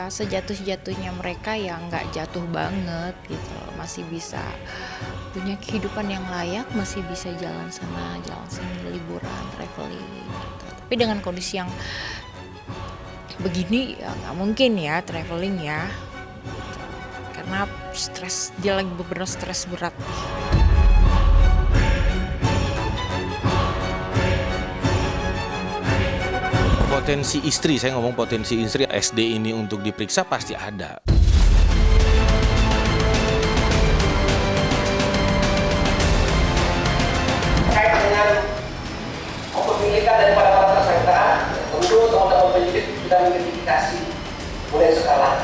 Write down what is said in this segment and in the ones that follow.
ya sejatuh-jatuhnya mereka yang nggak jatuh banget gitu loh, masih bisa punya kehidupan yang layak, masih bisa jalan sana jalan sini, liburan, traveling gitu. Tapi dengan kondisi yang begini ya nggak mungkin ya traveling ya, karena stres, dia lagi bener stres berat. Potensi istri, saya ngomong potensi istri SD ini untuk diperiksa pasti ada. Terkait dengan kepemilikan daripada para tersangka, tentu teman-teman penyidik sudah mengidentifikasi mulai sekarang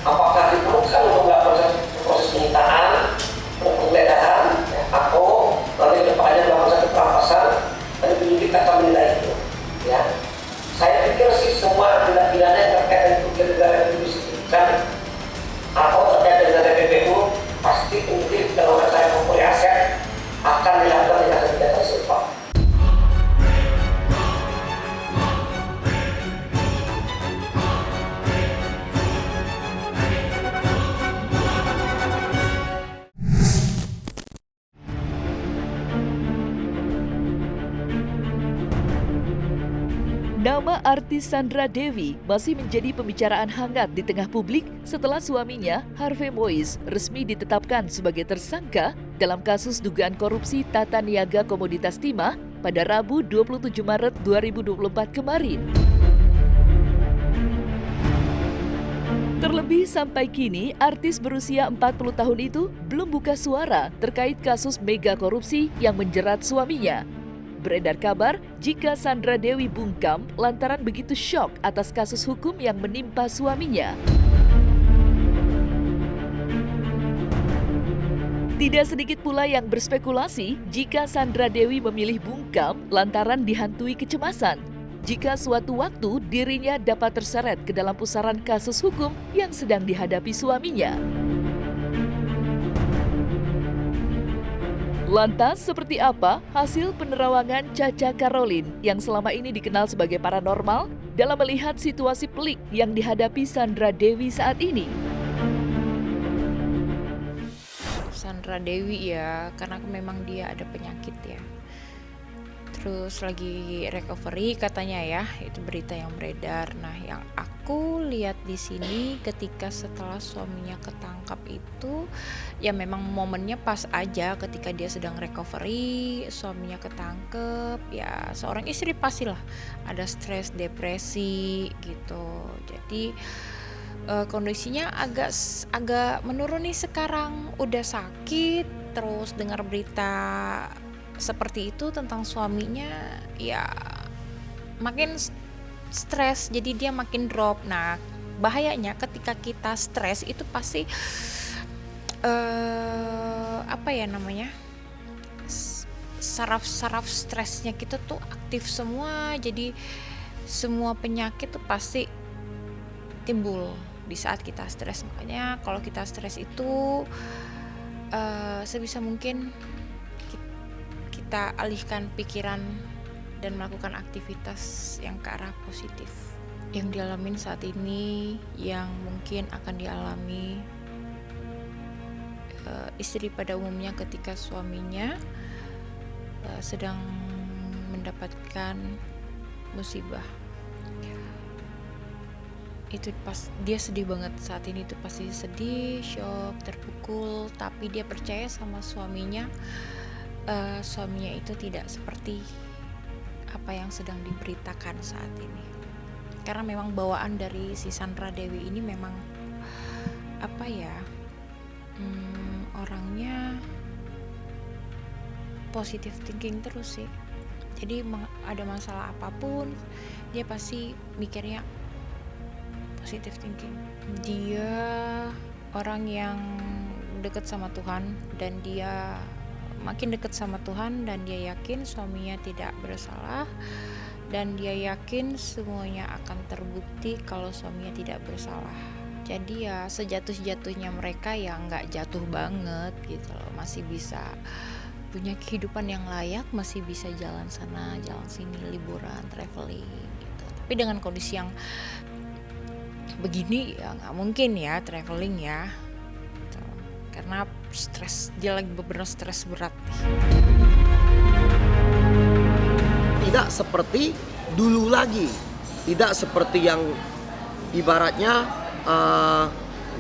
apakah diperlukan untuk melakukan proses penyitaan, penggeledahan, atau nanti depannya melakukan satu perampasan, dan penyidik akan menilai itu. Ya, saya pikir sih semua tindak pidana yang terkait dengan kerugian negara itu bisa diberikan atau terkait dengan TPPU, pasti penyidik dalam saya mempunyai aset akan dilakukan tindakan serupa. Nama artis Sandra Dewi masih menjadi pembicaraan hangat di tengah publik setelah suaminya, Harvey Moise, resmi ditetapkan sebagai tersangka dalam kasus dugaan korupsi tata niaga komoditas timah pada Rabu 27 Maret 2024 kemarin. Terlebih sampai kini, artis berusia 40 tahun itu belum buka suara terkait kasus mega korupsi yang menjerat suaminya. Beredar kabar jika Sandra Dewi bungkam lantaran begitu syok atas kasus hukum yang menimpa suaminya. Tidak sedikit pula yang berspekulasi jika Sandra Dewi memilih bungkam lantaran dihantui kecemasan jika suatu waktu dirinya dapat terseret ke dalam pusaran kasus hukum yang sedang dihadapi suaminya. Lantas, seperti apa hasil penerawangan Caca Karolin yang selama ini dikenal sebagai paranormal dalam melihat situasi pelik yang dihadapi Sandra Dewi saat ini? Sandra Dewi ya, karena memang dia ada penyakit ya. Terus lagi recovery katanya ya, itu berita yang beredar. Nah, yang aku lihat di sini ketika setelah suaminya ketangkap itu, ya memang momennya pas aja ketika dia sedang recovery, suaminya ketangkep, ya seorang istri pastilah ada stres, depresi gitu. Jadi kondisinya agak menurun nih sekarang, udah sakit, terus dengar berita seperti itu tentang suaminya, ya makin stres, jadi dia makin drop. Nah, bahayanya ketika kita stres itu pasti saraf stresnya kita tuh aktif semua, jadi semua penyakit tuh pasti timbul di saat kita stres. Makanya kalau kita stres itu sebisa mungkin kita alihkan pikiran dan melakukan aktivitas yang ke arah positif. Yang dialamin saat ini, yang mungkin akan dialami istri pada umumnya ketika suaminya sedang mendapatkan musibah. Itu pas dia sedih banget saat ini, tuh pasti sedih, shock, terpukul, tapi dia percaya sama suaminya. Suaminya itu tidak seperti apa yang sedang diberitakan saat ini, karena memang bawaan dari si Sandra Dewi ini memang orangnya positive thinking terus sih. Jadi ada masalah apapun dia pasti mikirnya positive thinking. Dia orang yang dekat sama Tuhan, dan dia makin dekat sama Tuhan, dan dia yakin suaminya tidak bersalah, dan dia yakin semuanya akan terbukti kalau suaminya tidak bersalah. Jadi ya sejatuh-jatuhnya mereka yang nggak jatuh banget gitu loh, masih bisa punya kehidupan yang layak, masih bisa jalan sana jalan sini, liburan, traveling gitu. Tapi dengan kondisi yang begini ya nggak mungkin ya traveling ya. Gitu. Karena stres, dia lagi bener stres berat nih. Tidak seperti dulu lagi, tidak seperti yang ibaratnya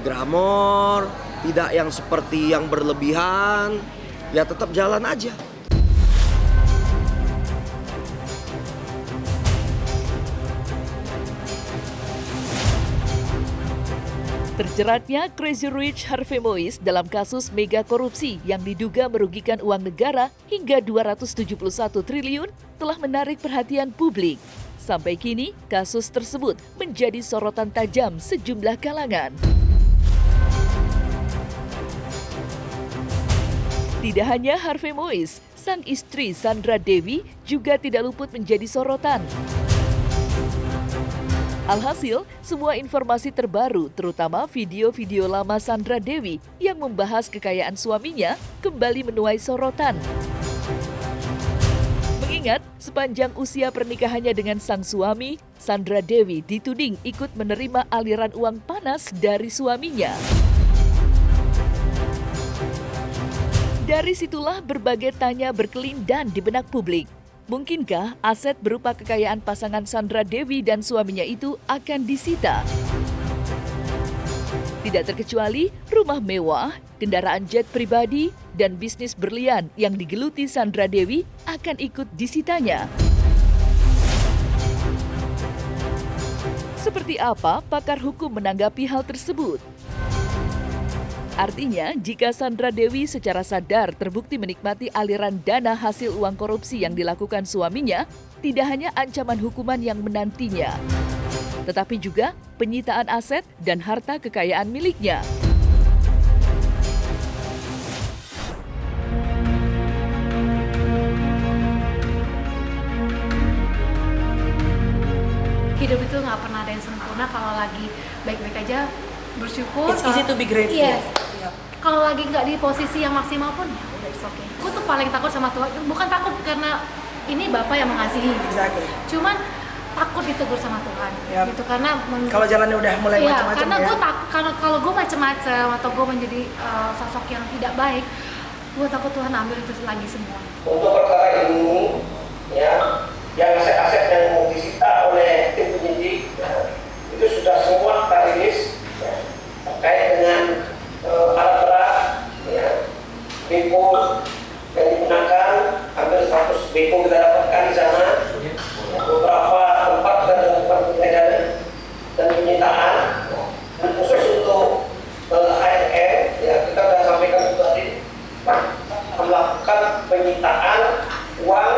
glamor, tidak yang seperti yang berlebihan, ya tetap jalan aja. Terjeratnya Crazy Rich Harvey Moise dalam kasus mega korupsi yang diduga merugikan uang negara hingga 271 triliun telah menarik perhatian publik. Sampai kini, kasus tersebut menjadi sorotan tajam sejumlah kalangan. Tidak hanya Harvey Moise, sang istri Sandra Dewi juga tidak luput menjadi sorotan. Alhasil, semua informasi terbaru, terutama video-video lama Sandra Dewi yang membahas kekayaan suaminya, kembali menuai sorotan. Mengingat, sepanjang usia pernikahannya dengan sang suami, Sandra Dewi dituding ikut menerima aliran uang panas dari suaminya. Dari situlah berbagai tanya berkelindan di benak publik. Mungkinkah aset berupa kekayaan pasangan Sandra Dewi dan suaminya itu akan disita? Tidak terkecuali rumah mewah, kendaraan jet pribadi, dan bisnis berlian yang digeluti Sandra Dewi akan ikut disitanya. Seperti apa pakar hukum menanggapi hal tersebut? Artinya, jika Sandra Dewi secara sadar terbukti menikmati aliran dana hasil uang korupsi yang dilakukan suaminya, tidak hanya ancaman hukuman yang menantinya, tetapi juga penyitaan aset dan harta kekayaan miliknya. Hidup itu nggak pernah ada yang sempurna. Kalau lagi baik-baik aja, bersyukur. It's easy to be grateful. Yes. Kalau lagi nggak di posisi yang maksimal pun, ya udah it's okay. Aku tuh paling takut sama Tuhan. Bukan takut karena ini Bapak yang mengasihi. Exactly. Cuman takut ditegur sama Tuhan. Yep. Gitu karena Kalau jalannya udah mulai iya, macam-macam karena ya. gue kalau gue macam-macam atau gue menjadi sosok yang tidak baik, gue takut Tuhan ambil itu lagi semua. Untuk perkara ini, ya, yang aset-aset yang disita oleh tim penyidik, ya, itu sudah semua terrilis ya, terkait dengan alat berat, ya, beko yang digunakan, hampir 100 beko kita dapatkan di sana, ya, beberapa tempat kita lakukan penggeledahan dan penyitaan, ya, dan khusus untuk ARM, ya, kita sudah sampaikan tadi, melakukan penyitaan uang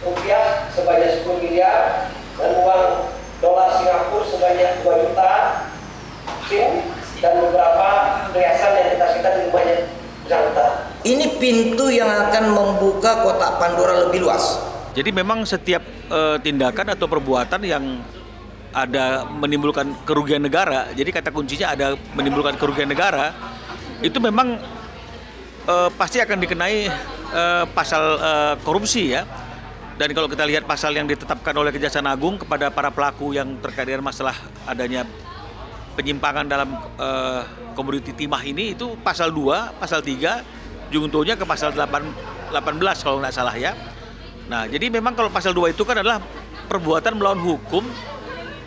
rupiah sebanyak 10 miliar dan uang dolar Singapura sebanyak 2 juta SIM dan beberapa perhiasan yang kita sita di rumahnya bersangkutan. Ini pintu yang akan membuka kotak Pandora lebih luas. Jadi memang setiap tindakan atau perbuatan yang ada menimbulkan kerugian negara, jadi kata kuncinya ada menimbulkan kerugian negara, itu memang pasti akan dikenai pasal korupsi ya. Dan kalau kita lihat pasal yang ditetapkan oleh Kejaksaan Agung kepada para pelaku yang terkait dengan masalah adanya penyimpangan dalam komoditi timah ini, itu pasal 2, pasal 3, juntonya ke pasal 18 kalau nggak salah ya. Nah, jadi memang kalau pasal 2 itu kan adalah perbuatan melawan hukum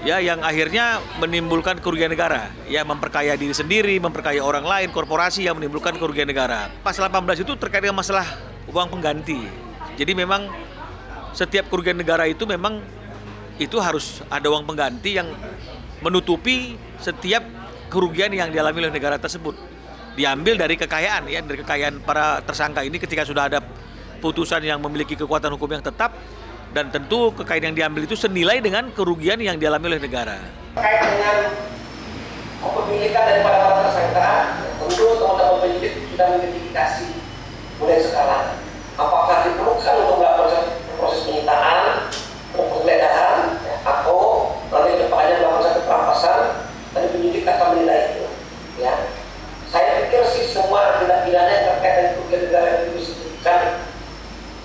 ya, yang akhirnya menimbulkan kerugian negara, ya, memperkaya diri sendiri, memperkaya orang lain, korporasi yang menimbulkan kerugian negara. Pasal 18 itu terkait dengan masalah uang pengganti. Jadi memang setiap kerugian negara itu memang itu harus ada uang pengganti yang menutupi setiap kerugian yang dialami oleh negara tersebut. Diambil dari kekayaan ya, dari kekayaan para tersangka ini ketika sudah ada putusan yang memiliki kekuatan hukum yang tetap, dan tentu kekayaan yang diambil itu senilai dengan kerugian yang dialami oleh negara. Terkait dengan kepemilikan daripada para tersangka, tentu teman-teman penyidik sudah mengidentifikasi mulai sekarang apakah diperlukan untuk melakukan proses penyitaan, penggeledahan, ya, atau nanti depannya melakukan satu perampasan, dan penyidik akan menilai itu. Ya, saya pikir sih semua tindak pidana yang terkait dengan kerugian negara yang disebutkan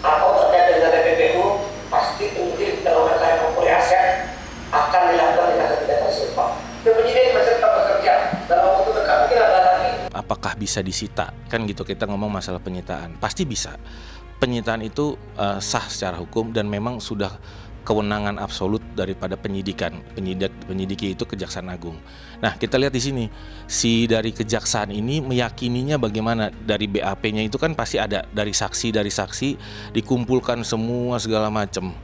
atau terkait dengan TPPU pasti penyidik dalam rangka recovery aset akan dilakukan tindakan-tindakan serupa. Dan penyidik apakah bisa disita? Kan gitu, kita ngomong masalah penyitaan. Pasti bisa. Penyitaan itu sah secara hukum dan memang sudah kewenangan absolut daripada penyidikan. Penyidiki itu Kejaksaan Agung. Nah, kita lihat di sini, si dari kejaksaan ini meyakininya bagaimana. Dari BAP-nya itu kan pasti ada dari saksi dikumpulkan semua segala macam.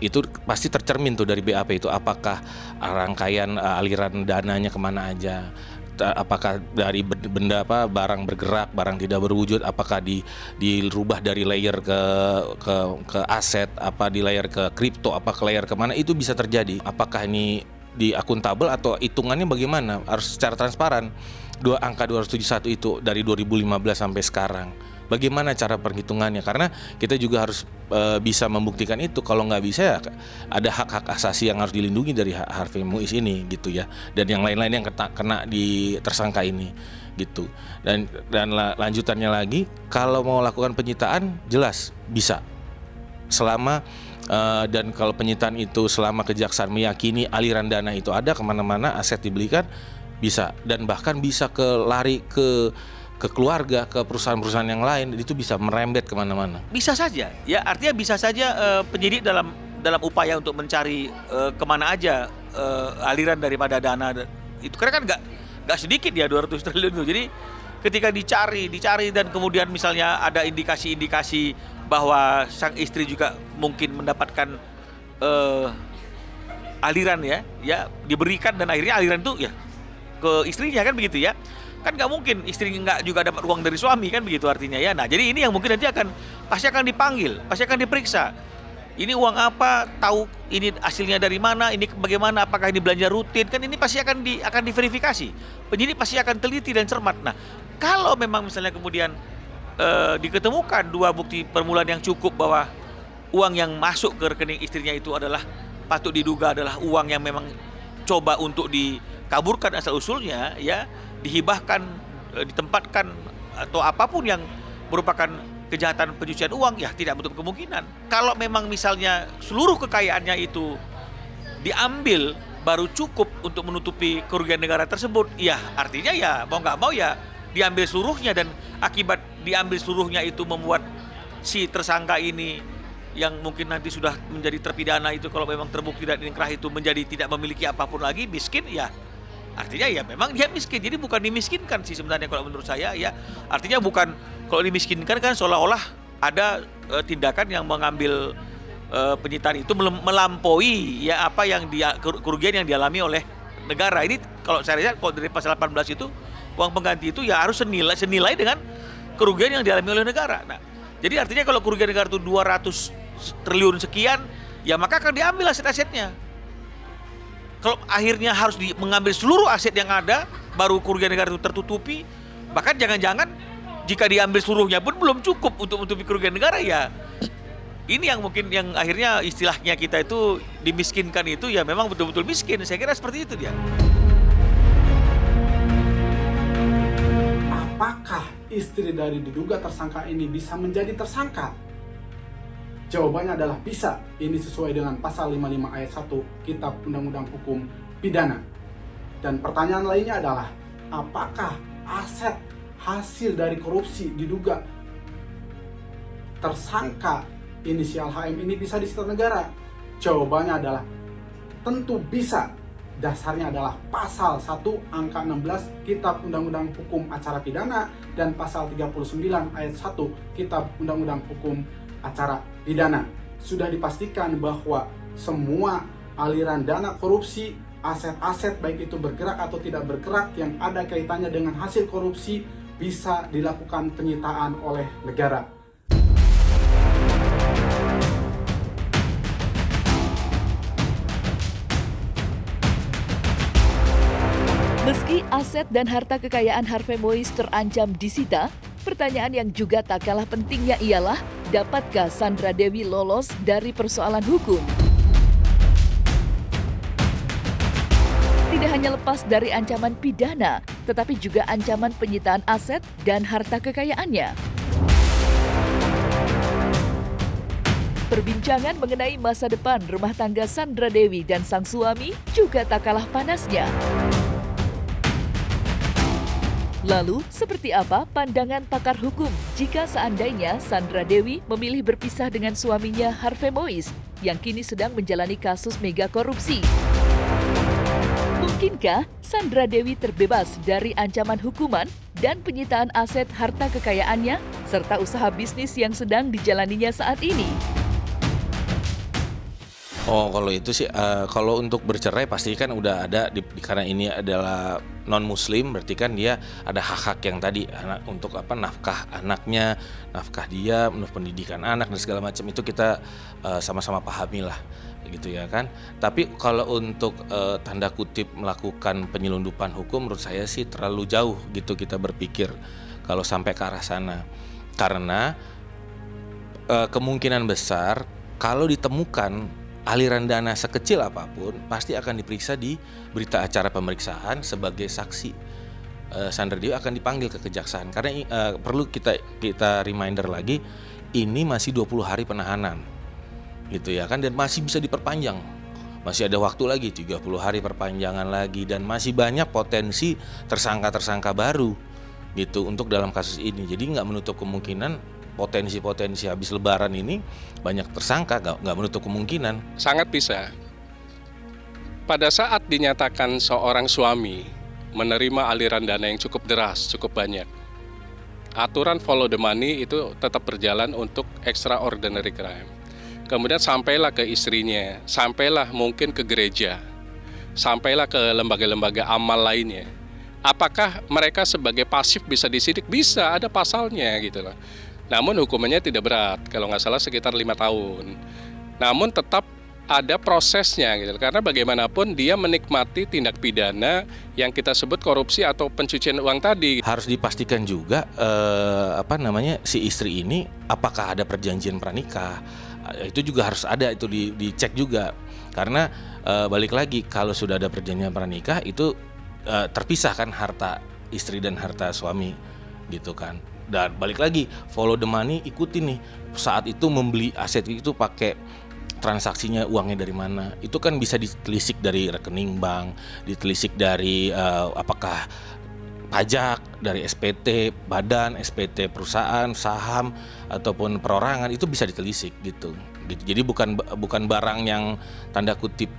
Itu pasti tercermin tuh dari BAP itu, apakah rangkaian aliran dananya kemana aja, apakah dari benda barang bergerak, barang tidak berwujud, apakah dirubah dari layer ke aset, apa di layer ke kripto, apa ke layer kemana, itu bisa terjadi. Apakah ini di akuntabel atau hitungannya bagaimana, harus secara transparan. Angka 271 itu dari 2015 sampai sekarang, bagaimana cara perhitungannya? Karena kita juga harus bisa membuktikan itu. Kalau nggak bisa ya ada hak-hak asasi yang harus dilindungi dari Harvey Moise ini gitu ya, dan yang lain-lain yang kena di tersangka ini gitu. Dan lanjutannya lagi, kalau mau lakukan penyitaan jelas bisa selama dan kalau penyitaan itu selama kejaksaan meyakini aliran dana itu ada kemana-mana, aset dibelikan, bisa. Dan bahkan bisa lari ke keluarga, ke perusahaan-perusahaan yang lain, itu bisa merembet kemana-mana. Bisa saja, ya artinya bisa saja penyidik dalam upaya untuk mencari kemana aja aliran daripada dana itu, karena kan nggak sedikit ya 200 triliun itu. Jadi ketika dicari dan kemudian misalnya ada indikasi-indikasi bahwa sang istri juga mungkin mendapatkan aliran ya diberikan, dan akhirnya aliran itu ya ke istrinya, kan begitu ya. Kan nggak mungkin istri nggak juga dapat uang dari suami, kan begitu artinya ya. Nah, jadi ini yang mungkin nanti pasti akan dipanggil, pasti akan diperiksa. Ini uang apa, tahu ini hasilnya dari mana, ini bagaimana, apakah ini belanja rutin, kan ini pasti akan diverifikasi. Penyidik pasti akan teliti dan cermat. Nah, kalau memang misalnya kemudian diketemukan dua bukti permulaan yang cukup bahwa uang yang masuk ke rekening istrinya itu adalah patut diduga adalah uang yang memang coba untuk dikaburkan asal usulnya, ya dihibahkan, ditempatkan atau apapun yang merupakan kejahatan pencucian uang, ya tidak menutup kemungkinan. Kalau memang misalnya seluruh kekayaannya itu diambil baru cukup untuk menutupi kerugian negara tersebut, ya artinya ya mau nggak mau ya diambil seluruhnya, dan akibat diambil seluruhnya itu membuat si tersangka ini yang mungkin nanti sudah menjadi terpidana itu, kalau memang terbukti dan inkrah itu, menjadi tidak memiliki apapun lagi, miskin, ya artinya ya memang dia miskin. Jadi bukan dimiskinkan sih sebenarnya kalau menurut saya ya. Artinya bukan, kalau dimiskinkan kan seolah-olah ada tindakan yang mengambil penyitaan itu melampaui ya apa yang kerugian yang dialami oleh negara. Ini kalau saya lihat kalau dari pasal 18 itu uang pengganti itu ya harus senilai dengan kerugian yang dialami oleh negara. Nah, jadi artinya kalau kerugian negara itu 200 triliun sekian, ya maka akan diambil aset-asetnya. Kalau akhirnya harus mengambil seluruh aset yang ada, baru kerugian negara itu tertutupi, bahkan jangan-jangan jika diambil seluruhnya pun belum cukup untuk menutupi kerugian negara, ya. Ini yang mungkin yang akhirnya istilahnya kita itu dimiskinkan itu ya memang betul-betul miskin. Saya kira seperti itu dia. Apakah istri dari diduga tersangka ini bisa menjadi tersangka? Jawabannya adalah bisa. Ini sesuai dengan pasal 55 ayat 1 Kitab Undang-Undang Hukum Pidana. Dan pertanyaan lainnya adalah, apakah aset hasil dari korupsi diduga tersangka inisial HM ini bisa disita negara? Jawabannya adalah tentu bisa. Dasarnya adalah pasal 1 angka 16 Kitab Undang-Undang Hukum Acara Pidana dan pasal 39 ayat 1 Kitab Undang-Undang Hukum Acara Pidana. Sudah dipastikan bahwa semua aliran dana korupsi, aset-aset baik itu bergerak atau tidak bergerak yang ada kaitannya dengan hasil korupsi bisa dilakukan penyitaan oleh negara. Meski aset dan harta kekayaan Harvey Moise terancam disita, pertanyaan yang juga tak kalah pentingnya ialah, dapatkah Sandra Dewi lolos dari persoalan hukum? Tidak hanya lepas dari ancaman pidana, tetapi juga ancaman penyitaan aset dan harta kekayaannya. Perbincangan mengenai masa depan rumah tangga Sandra Dewi dan sang suami juga tak kalah panasnya. Lalu, seperti apa pandangan pakar hukum jika seandainya Sandra Dewi memilih berpisah dengan suaminya Harvey Mois yang kini sedang menjalani kasus mega korupsi? Mungkinkah Sandra Dewi terbebas dari ancaman hukuman dan penyitaan aset harta kekayaannya serta usaha bisnis yang sedang dijalaninya saat ini? Oh, kalau itu sih, kalau untuk bercerai pasti kan udah ada karena ini adalah non Muslim, berarti kan dia ada hak-hak yang tadi untuk nafkah anaknya, nafkah dia, menurut pendidikan anak dan segala macam itu kita sama-sama pahami lah, gitu ya kan. Tapi kalau untuk tanda kutip melakukan penyelundupan hukum, menurut saya sih terlalu jauh gitu kita berpikir kalau sampai ke arah sana, karena kemungkinan besar kalau ditemukan aliran dana sekecil apapun pasti akan diperiksa di berita acara pemeriksaan sebagai saksi. Sandra Dewi akan dipanggil ke kejaksaan karena perlu kita reminder lagi, ini masih 20 hari penahanan gitu ya kan, dan masih bisa diperpanjang, masih ada waktu lagi 30 hari perpanjangan lagi, dan masih banyak potensi tersangka-tersangka baru gitu untuk dalam kasus ini. Jadi nggak menutup kemungkinan potensi habis lebaran ini banyak tersangka, nggak menutup kemungkinan. Sangat bisa. Pada saat dinyatakan seorang suami menerima aliran dana yang cukup deras, cukup banyak, aturan follow the money itu tetap berjalan untuk extraordinary crime. Kemudian sampailah ke istrinya, sampailah mungkin ke gereja, sampailah ke lembaga-lembaga amal lainnya. Apakah mereka sebagai pasif bisa disidik? Bisa, ada pasalnya gitu loh. Namun hukumannya tidak berat, kalau nggak salah sekitar 5 tahun. Namun tetap ada prosesnya gitu, karena bagaimanapun dia menikmati tindak pidana yang kita sebut korupsi atau pencucian uang tadi. Harus dipastikan juga si istri ini apakah ada perjanjian pranikah. Itu juga harus ada, itu dicek juga. Karena balik lagi, kalau sudah ada perjanjian pranikah itu terpisah kan harta istri dan harta suami gitu kan. Dan balik lagi, follow the money, ikutin nih saat itu membeli aset itu pakai transaksinya uangnya dari mana. Itu kan bisa ditelisik dari rekening bank, ditelisik dari apakah pajak, dari SPT badan, SPT perusahaan, saham ataupun perorangan, itu bisa ditelisik gitu. Jadi bukan barang yang tanda kutip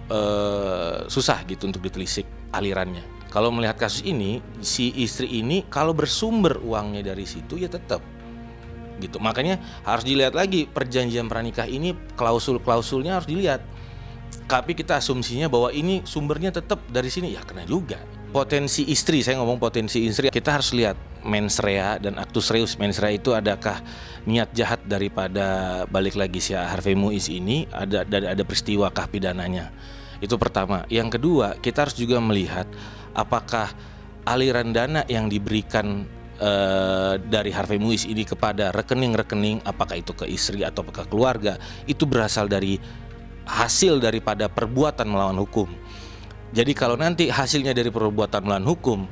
susah gitu untuk ditelisik alirannya. Kalau melihat kasus ini, si istri ini kalau bersumber uangnya dari situ ya tetap gitu. Makanya harus dilihat lagi perjanjian pranikah ini, klausul-klausulnya harus dilihat. Tapi kita asumsinya bahwa ini sumbernya tetap dari sini, ya kena juga. Potensi istri, saya ngomong potensi istri, kita harus lihat mens rea dan actus reus. Mens rea itu adakah niat jahat daripada balik lagi si Harvey Mois ini, ada peristiwakah pidananya. Itu pertama. Yang kedua, kita harus juga melihat apakah aliran dana yang diberikan dari Harvey Mois ini kepada rekening-rekening, apakah itu ke istri atau ke keluarga, itu berasal dari hasil daripada perbuatan melawan hukum. Jadi kalau nanti hasilnya dari perbuatan melawan hukum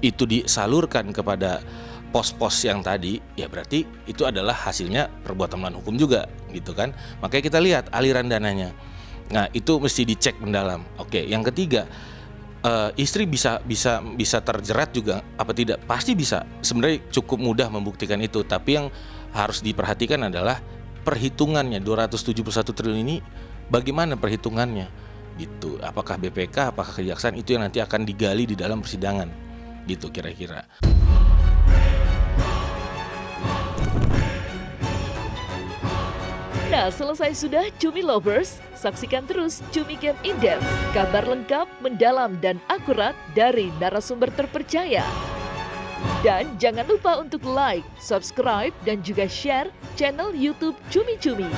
itu disalurkan kepada pos-pos yang tadi, ya berarti itu adalah hasilnya perbuatan melawan hukum juga gitu kan. Makanya kita lihat aliran dananya. Nah, itu mesti dicek mendalam. Oke, yang ketiga, istri bisa terjerat juga apa tidak? Pasti bisa. Sebenarnya cukup mudah membuktikan itu, tapi yang harus diperhatikan adalah perhitungannya. 271 triliun ini bagaimana perhitungannya gitu. Apakah BPK, apakah kejaksaan, itu yang nanti akan digali di dalam persidangan gitu kira-kira. Nah, selesai sudah Cumi Lovers, saksikan terus Cumi Game In-Depth, kabar lengkap, mendalam, dan akurat dari narasumber terpercaya. Dan jangan lupa untuk like, subscribe, dan juga share channel YouTube Cumi Cumi.